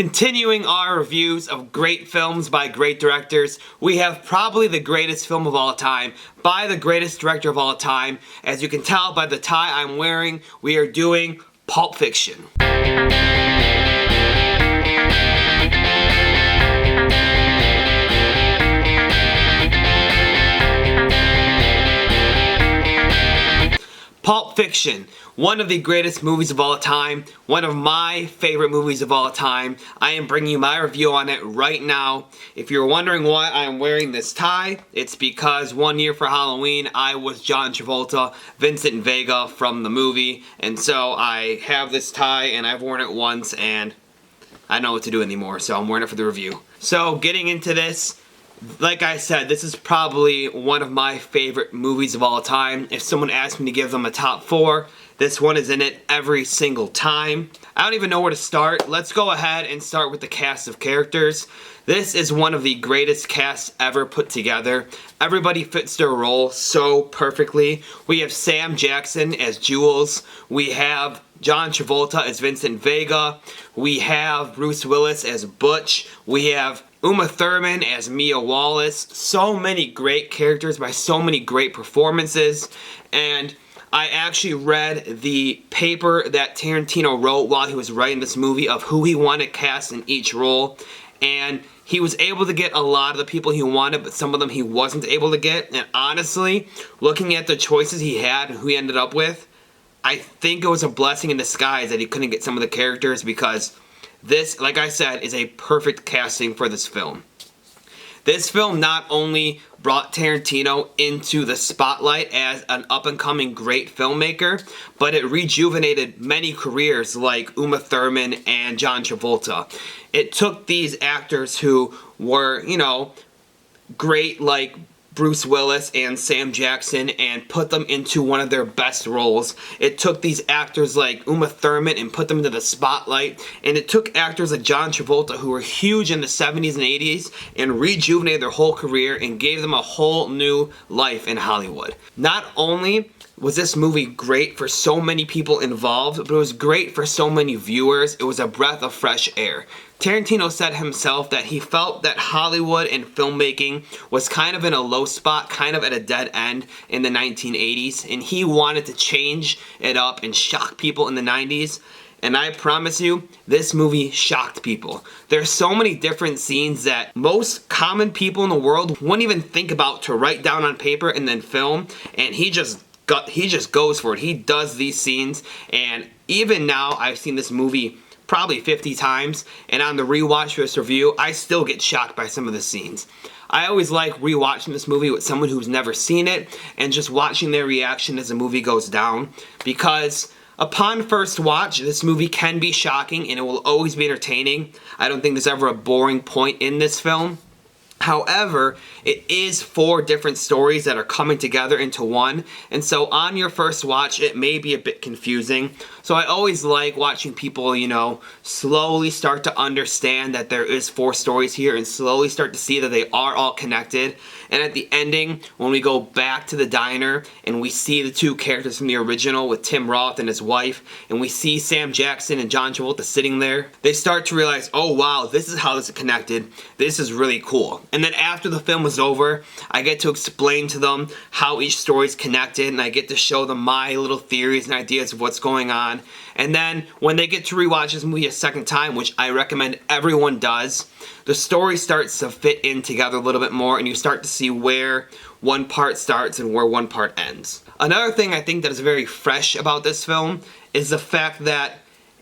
Continuing our reviews of great films by great directors, we have probably the greatest film of all time by the greatest director of all time. As you can tell by the tie I'm wearing, we are doing Pulp Fiction. Pulp Fiction, one of the greatest movies of all time, one of my favorite movies of all time. I am bringing you my review on it right now. If you're wondering why I am wearing this tie, it's because one year for Halloween I was John Travolta, Vincent Vega from the movie, and so I have this tie and I've worn it once and I don't know what to do anymore, so I'm wearing it for the review. So getting into this, like I said, this is probably one of my favorite movies of all time. If someone asked me to give them a top 4, this one is in it every single time. I don't even know where to start. Let's go ahead and start with the cast of characters. This is one of the greatest casts ever put together. Everybody fits their role so perfectly. We have Sam Jackson as Jules. We have John Travolta as Vincent Vega. We have Bruce Willis as Butch. We have Uma Thurman as Mia Wallace. So many great characters by so many great performances. And I actually read the paper that Tarantino wrote while he was writing this movie of who he wanted cast in each role. And he was able to get a lot of the people he wanted, but some of them he wasn't able to get. And honestly, looking at the choices he had and who he ended up with, I think it was a blessing in disguise that he couldn't get some of the characters, because this, like I said, is a perfect casting for this film. This film not only brought Tarantino into the spotlight as an up-and-coming great filmmaker, but it rejuvenated many careers like Uma Thurman and John Travolta. It took these actors who were, great, like Bruce Willis and Sam Jackson, and put them into one of their best roles. It took these actors like Uma Thurman and put them into the spotlight, and it took actors like John Travolta, who were huge in the 70s and 80s, and rejuvenated their whole career and gave them a whole new life in Hollywood. Not only was this movie great for so many people involved, but it was great for so many viewers. It was a breath of fresh air. Tarantino said himself that he felt that Hollywood and filmmaking was kind of in a low spot, kind of at a dead end in the 1980s, and he wanted to change it up and shock people in the 90s. And I promise you, this movie shocked people. There's so many different scenes that most common people in the world wouldn't even think about to write down on paper and then film, and he just goes for it. He does these scenes, and even now I've seen this movie probably 50 times, and on the rewatch for this review, I still get shocked by some of the scenes. I always like rewatching this movie with someone who's never seen it and just watching their reaction as the movie goes down, because upon first watch, this movie can be shocking and it will always be entertaining. I don't think there's ever a boring point in this film. However, it is 4 different stories that are coming together into one, and so on your first watch, it may be a bit confusing. So I always like watching people, slowly start to understand that there is 4 stories here and slowly start to see that they are all connected. And at the ending, when we go back to the diner and we see the 2 characters from the original with Tim Roth and his wife, and we see Sam Jackson and John Travolta sitting there, they start to realize, oh wow, this is how this is connected. This is really cool. And then after the film was over, I get to explain to them how each story is connected, and I get to show them my little theories and ideas of what's going on. And then when they get to rewatch this movie a second time, which I recommend everyone does, the story starts to fit in together a little bit more, and you start to see where one part starts and where one part ends. Another thing I think that is very fresh about this film is the fact that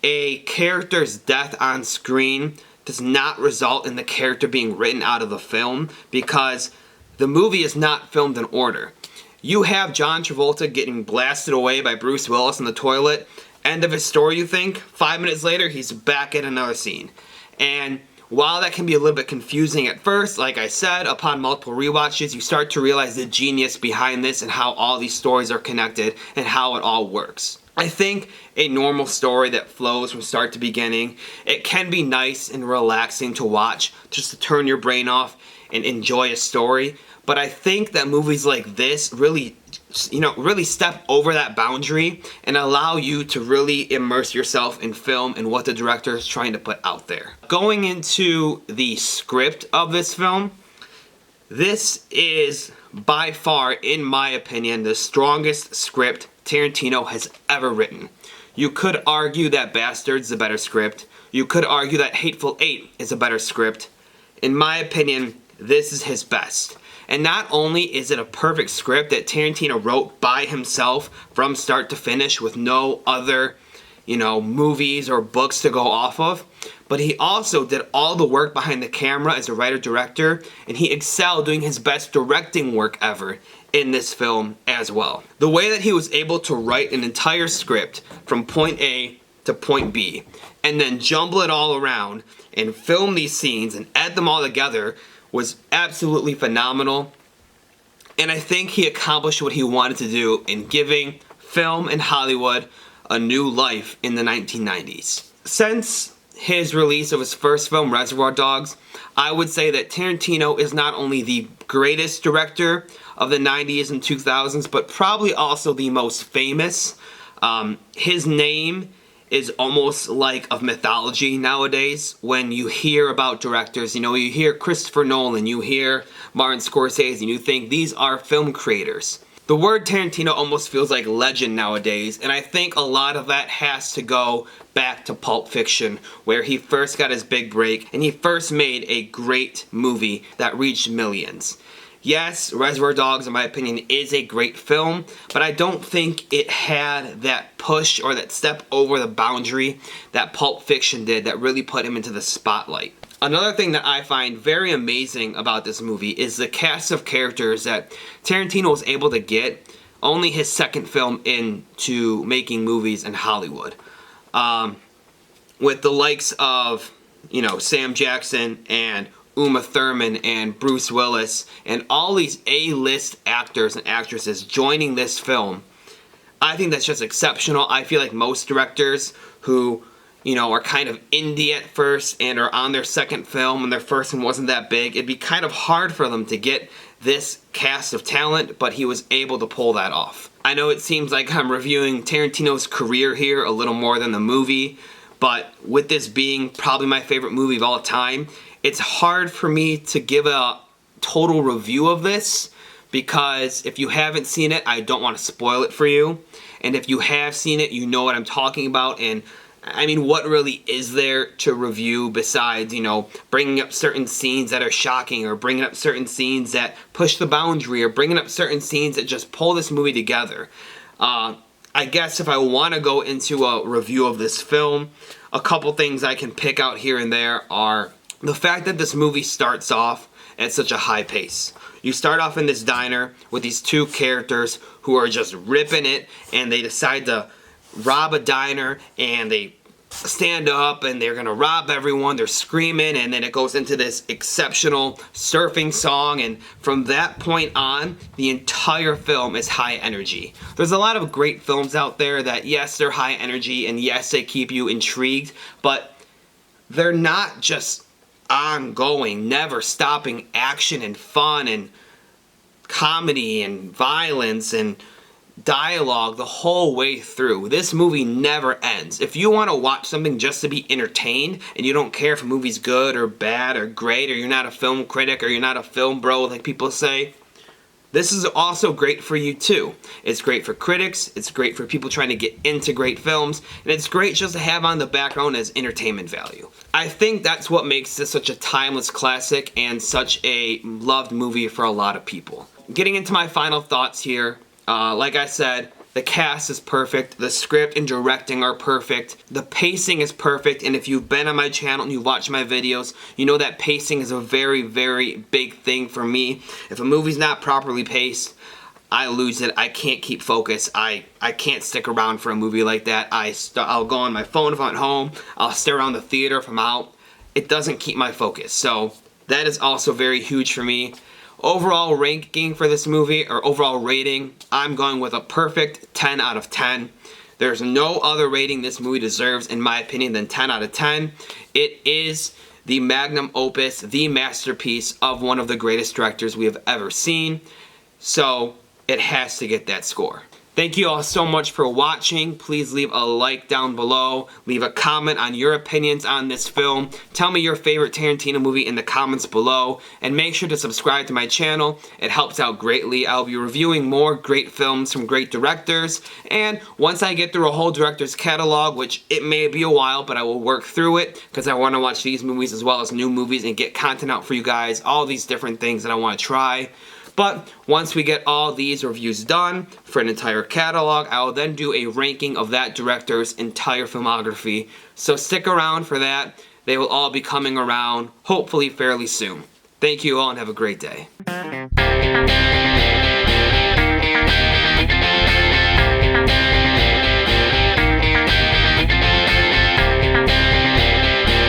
a character's death on screen does not result in the character being written out of the film, because the movie is not filmed in order. You have John Travolta getting blasted away by Bruce Willis in the toilet. End of his story, you think? 5 minutes later, he's back at another scene. And while that can be a little bit confusing at first, like I said, upon multiple rewatches, you start to realize the genius behind this and how all these stories are connected and how it all works. I think a normal story that flows from start to beginning, it can be nice and relaxing to watch, just to turn your brain off and enjoy a story. But I think that movies like this really really step over that boundary and allow you to really immerse yourself in film and what the director is trying to put out there. Going into the script of this film, this is by far, in my opinion, the strongest script Tarantino has ever written. You could argue that Bastards is a better script. You could argue that Hateful Eight is a better script. In my opinion, this is his best. And not only is it a perfect script that Tarantino wrote by himself from start to finish with no other, movies or books to go off of, but he also did all the work behind the camera as a writer-director, and he excelled doing his best directing work ever in this film as well. The way that he was able to write an entire script from point A to point B, and then jumble it all around and film these scenes and add them all together was absolutely phenomenal. And I think he accomplished what he wanted to do in giving film and Hollywood a new life in the 1990s. Since his release of his first film, Reservoir Dogs, I would say that Tarantino is not only the greatest director of the 90s and 2000s, but probably also the most famous. His name is almost like of mythology nowadays. When you hear about directors, you hear Christopher Nolan, you hear Martin Scorsese, and you think these are film creators. The word Tarantino almost feels like legend nowadays, and I think a lot of that has to go back to Pulp Fiction, where he first got his big break, and he first made a great movie that reached millions. Yes, Reservoir Dogs, in my opinion, is a great film, but I don't think it had that push or that step over the boundary that Pulp Fiction did that really put him into the spotlight. Another thing that I find very amazing about this movie is the cast of characters that Tarantino was able to get, only his second film into making movies in Hollywood. With the likes of, Sam Jackson and Uma Thurman and Bruce Willis and all these A-list actors and actresses joining this film, I think that's just exceptional. I feel like most directors who, are kind of indie at first and are on their second film and their first one wasn't that big, it'd be kind of hard for them to get this cast of talent, but he was able to pull that off. I know it seems like I'm reviewing Tarantino's career here a little more than the movie, but with this being probably my favorite movie of all time, it's hard for me to give a total review of this because if you haven't seen it, I don't want to spoil it for you. And if you have seen it, you know what I'm talking about. And I mean, what really is there to review besides, bringing up certain scenes that are shocking or bringing up certain scenes that push the boundary or bringing up certain scenes that just pull this movie together. I guess if I want to go into a review of this film, a couple things I can pick out here and there are the fact that this movie starts off at such a high pace. You start off in this diner with these two characters who are just ripping it, and they decide to rob a diner, and they stand up and they're gonna rob everyone. They're screaming, and then it goes into this exceptional surfing song, and from that point on, the entire film is high energy. There's a lot of great films out there that, yes, they're high energy, and yes, they keep you intrigued, but they're not just ongoing, never stopping action and fun and comedy and violence and dialogue the whole way through. This movie never ends. If you want to watch something just to be entertained and you don't care if a movie's good or bad or great, or you're not a film critic or you're not a film bro like people say, this is also great for you too. It's great for critics, it's great for people trying to get into great films, and it's great just to have on the background as entertainment value. I think that's what makes this such a timeless classic and such a loved movie for a lot of people. Getting into my final thoughts here, like I said, the cast is perfect, the script and directing are perfect, the pacing is perfect, and if you've been on my channel and you've watched my videos, you know that pacing is a very, very big thing for me. If a movie's not properly paced, I lose it. I can't keep focus. I can't stick around for a movie like that. I'll go on my phone if I'm at home, I'll stay around the theater if I'm out. It doesn't keep my focus, so that is also very huge for me. Overall ranking for this movie, or overall rating, I'm going with a perfect 10 out of 10. There's no other rating this movie deserves, in my opinion, than 10 out of 10. It is the magnum opus, the masterpiece of one of the greatest directors we have ever seen. So, it has to get that score. Thank you all so much for watching. Please leave a like down below. Leave a comment on your opinions on this film. Tell me your favorite Tarantino movie in the comments below. And make sure to subscribe to my channel. It helps out greatly. I'll be reviewing more great films from great directors. And once I get through a whole director's catalog, which it may be a while, but I will work through it because I want to watch these movies as well as new movies and get content out for you guys. All these different things that I want to try. But once we get all these reviews done for an entire catalog, I will then do a ranking of that director's entire filmography. So stick around for that. They will all be coming around, hopefully fairly soon. Thank you all and have a great day.